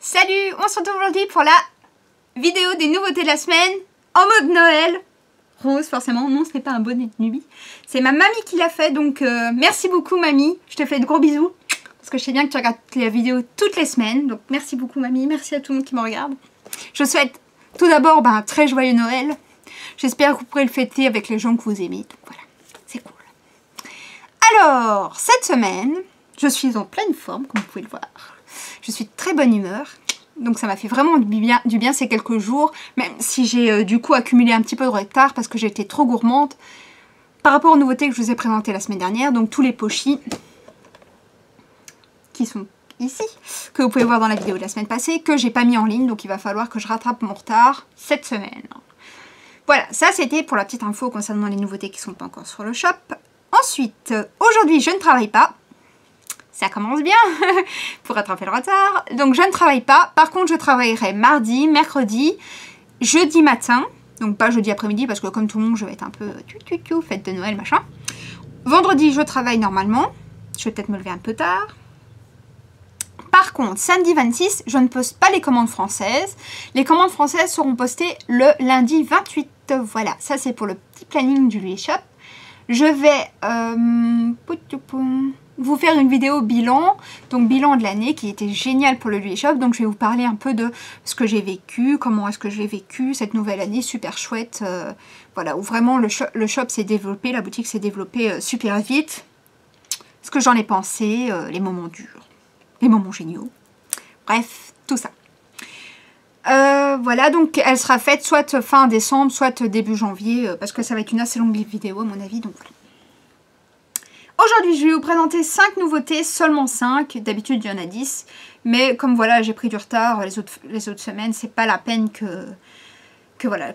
Salut, on se retrouve aujourd'hui pour la vidéo des nouveautés de la semaine en mode Noël. Rose, forcément, non, ce n'est pas un bonnet de nuit. C'est ma mamie qui l'a fait, donc merci beaucoup mamie. Je te fais de gros bisous, parce que je sais bien que tu regardes la vidéo toutes les semaines. Donc merci beaucoup mamie, merci à tout le monde qui me regarde. Je souhaite tout d'abord un très joyeux Noël. J'espère que vous pourrez le fêter avec les gens que vous aimez. Donc voilà, c'est cool. Alors, cette semaine, je suis en pleine forme, comme vous pouvez le voir. Je suis de très bonne humeur. Donc ça m'a fait vraiment du bien ces quelques jours. Même si j'ai du coup accumulé un petit peu de retard parce que j'étais trop gourmande. Par rapport aux nouveautés que je vous ai présentées la semaine dernière. Donc tous les pochis qui sont ici. Que vous pouvez voir dans la vidéo de la semaine passée. Que j'ai pas mis en ligne. Donc il va falloir que je rattrape mon retard cette semaine. Voilà, ça c'était pour la petite info concernant les nouveautés qui ne sont pas encore sur le shop. Ensuite, aujourd'hui je ne travaille pas. Ça commence bien pour rattraper le retard. Donc je ne travaille pas. Par contre, je travaillerai mardi, mercredi, jeudi matin. Donc pas jeudi après-midi parce que comme tout le monde, je vais être un peu fête de Noël, machin. Vendredi, je travaille normalement. Je vais peut-être me lever un peu tard. Par contre, samedi 26, je ne poste pas les commandes françaises. Les commandes françaises seront postées le lundi 28. Voilà, ça c'est pour le petit planning du Louis Shop. Je vais vous faire une vidéo bilan, donc bilan de l'année qui était génial pour le Louis Shop. Donc je vais vous parler un peu de ce que j'ai vécu, comment est-ce que j'ai vécu cette nouvelle année super chouette. Voilà, où vraiment le shop s'est développé, la boutique s'est développée super vite. Ce que j'en ai pensé, les moments durs, les moments géniaux. Bref, tout ça. Voilà, donc elle sera faite soit fin décembre, soit début janvier, parce que ça va être une assez longue vidéo à mon avis, donc voilà. Aujourd'hui, je vais vous présenter 5 nouveautés, seulement 5. D'habitude, il y en a 10. Mais comme voilà, j'ai pris du retard les autres semaines, c'est pas la peine que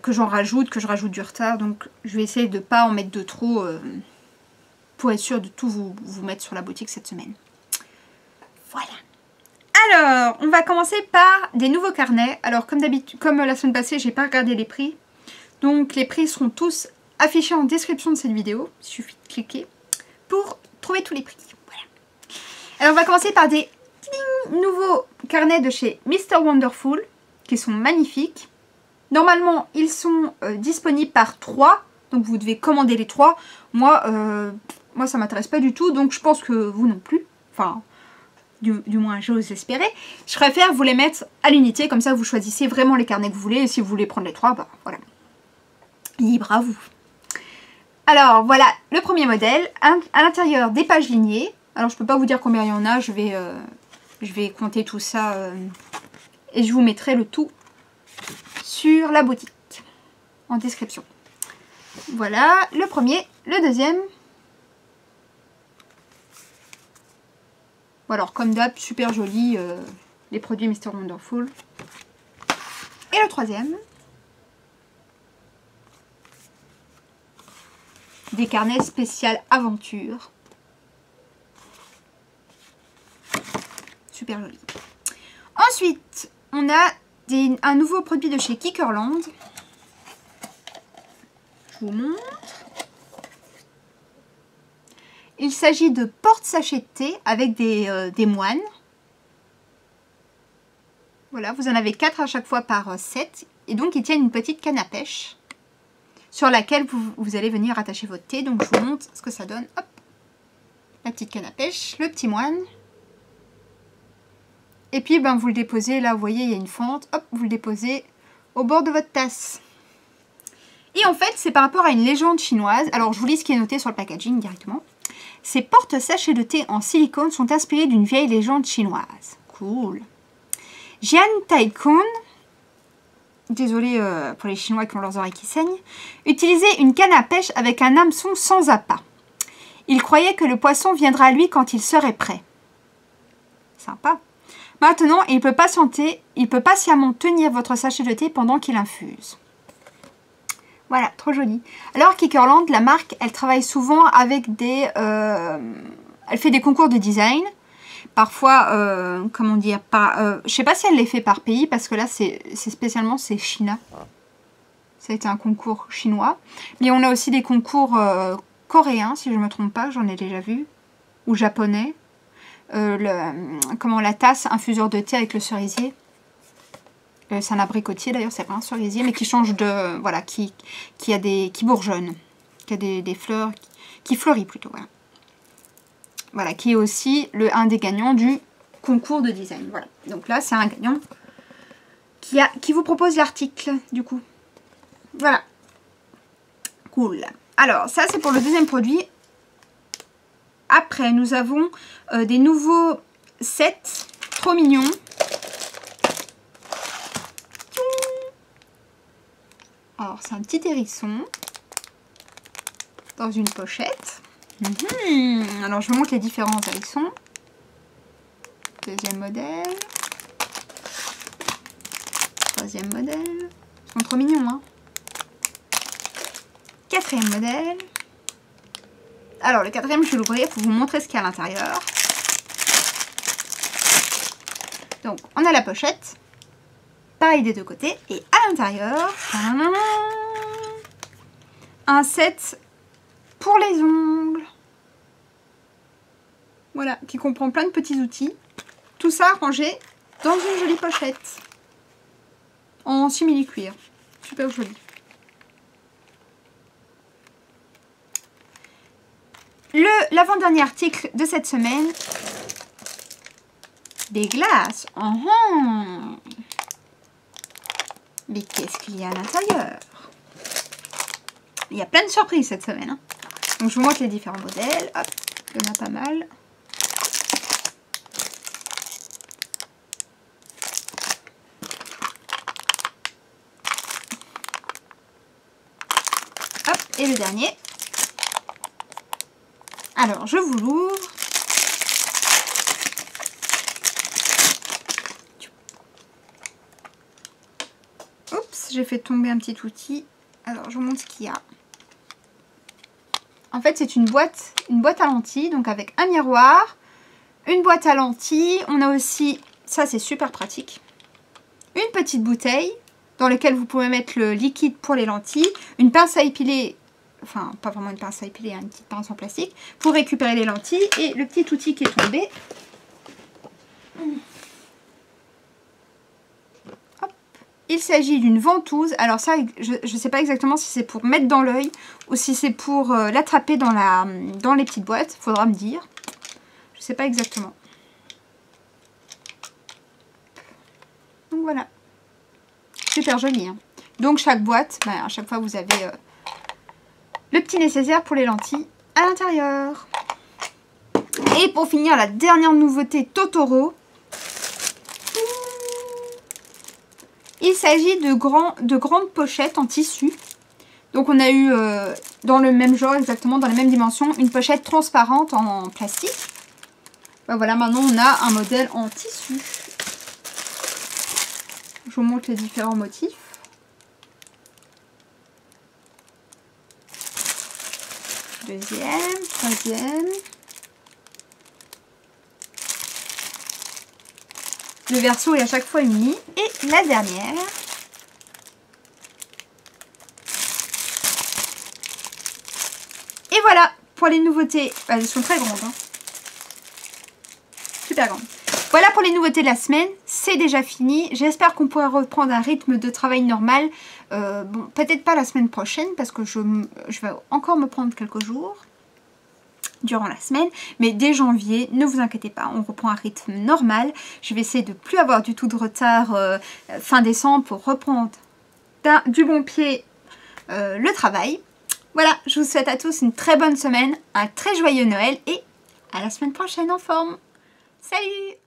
j'en rajoute, que je rajoute du retard. Donc, je vais essayer de ne pas en mettre de trop pour être sûr de tout vous mettre sur la boutique cette semaine. Voilà. Alors, on va commencer par des nouveaux carnets. Alors, comme d'habitude, comme la semaine passée, j'ai pas regardé les prix. Donc, les prix seront tous affichés en description de cette vidéo. Il suffit de cliquer pour trouver tous les prix. Voilà. Alors, on va commencer par des nouveaux carnets de chez Mr. Wonderful, qui sont magnifiques. Normalement, ils sont disponibles par 3. Donc, vous devez commander les 3. Moi, ça m'intéresse pas du tout. Donc, je pense que vous non plus. Enfin... Du moins j'ose espérer. Je préfère vous les mettre à l'unité, comme ça vous choisissez vraiment les carnets que vous voulez, et si vous voulez prendre les 3, bah voilà. Libre à vous. Alors voilà le premier modèle, à l'intérieur des pages lignées. Alors je peux pas vous dire combien il y en a, je vais compter tout ça et je vous mettrai le tout sur la boutique, en description. Voilà le premier, le deuxième. Bon alors comme d'hab, super joli, les produits Mr. Wonderful. Et le troisième. Des carnets spécial aventure. Super joli. Ensuite, on a un nouveau produit de chez Kickerland. Je vous montre. Il s'agit de porte-sachets de thé avec des moines. Voilà, vous en avez 4 à chaque fois par set. Et donc, ils tiennent une petite canne à pêche sur laquelle vous allez venir attacher votre thé. Donc, je vous montre ce que ça donne. Hop, la petite canne à pêche, le petit moine. Et puis, ben, vous le déposez, là, vous voyez, il y a une fente. Hop, vous le déposez au bord de votre tasse. Et en fait, c'est par rapport à une légende chinoise. Alors, je vous lis ce qui est noté sur le packaging directement. Ces porte-sachets de thé en silicone sont inspirés d'une vieille légende chinoise. Cool. Jian Taikun, désolé pour les Chinois qui ont leurs oreilles qui saignent, utilisait une canne à pêche avec un hameçon sans appât. Il croyait que le poisson viendra à lui quand il serait prêt. Sympa. Maintenant, il peut patiemment tenir votre sachet de thé pendant qu'il infuse. Voilà, trop joli. Alors Kickerland, la marque, elle travaille souvent avec des... elle fait des concours de design. Parfois, comment dire, je sais pas si elle les fait par pays, parce que là, c'est spécialement, c'est China. Ça a été un concours chinois. Mais on a aussi des concours coréens, si je ne me trompe pas, j'en ai déjà vu. Ou japonais. La tasse infuseur de thé avec le cerisier. C'est un abricotier d'ailleurs, c'est pas un cerisier, mais qui change de... Voilà, qui bourgeonne. Qui a des fleurs, qui fleurit plutôt, voilà. Voilà, qui est aussi un des gagnants du concours de design. Voilà, donc là, c'est un gagnant qui vous propose l'article, du coup. Voilà. Cool. Alors, ça, c'est pour le deuxième produit. Après, nous avons des nouveaux sets, trop mignons. Alors, c'est un petit hérisson dans une pochette. Alors, je vous montre les différents hérissons. Deuxième modèle. Troisième modèle. Ils sont trop mignons, hein. Quatrième modèle. Alors, le quatrième, je vais l'ouvrir pour vous montrer ce qu'il y a à l'intérieur. Donc, on a la pochette. Pareil des deux côtés. Et à l'intérieur, un set pour les ongles. Voilà, qui comprend plein de petits outils. Tout ça rangé dans une jolie pochette. En simili-cuir. Super joli. L'avant-dernier article de cette semaine. Des glaces. Mais qu'est-ce qu'il y a à l'intérieur? Il y a plein de surprises cette semaine. Hein. Donc je vous montre les différents modèles. Hop, il y en a pas mal. Hop, et le dernier. Alors, je vous l'ouvre. Oups, j'ai fait tomber un petit outil. Alors, je vous montre ce qu'il y a. En fait, c'est une boîte à lentilles, donc avec un miroir, une boîte à lentilles. On a aussi, ça c'est super pratique, une petite bouteille dans laquelle vous pouvez mettre le liquide pour les lentilles, une pince à épiler, enfin pas vraiment une pince à épiler, une petite pince en plastique pour récupérer les lentilles et le petit outil qui est tombé. Il s'agit d'une ventouse. Alors ça, je ne sais pas exactement si c'est pour mettre dans l'œil ou si c'est pour l'attraper dans les petites boîtes. Il faudra me dire. Je ne sais pas exactement. Donc voilà. Super joli. Hein. Donc chaque boîte, à chaque fois vous avez le petit nécessaire pour les lentilles à l'intérieur. Et pour finir, la dernière nouveauté Totoro. Il s'agit de grandes pochettes en tissu. Donc on a eu dans le même genre, exactement dans la même dimension, une pochette transparente en plastique. Ben voilà, maintenant on a un modèle en tissu. Je vous montre les différents motifs. Deuxième, troisième. Le verso est à chaque fois uni. Et la dernière. Et voilà pour les nouveautés. Elles sont très grandes. Hein. Super grandes. Voilà pour les nouveautés de la semaine. C'est déjà fini. J'espère qu'on pourra reprendre un rythme de travail normal. Bon, peut-être pas la semaine prochaine parce que je vais encore me prendre quelques jours durant la semaine, mais dès janvier, ne vous inquiétez pas, on reprend un rythme normal. Je vais essayer de ne plus avoir du tout de retard fin décembre pour reprendre du bon pied le travail. Voilà, je vous souhaite à tous une très bonne semaine, un très joyeux Noël et à la semaine prochaine en forme. Salut!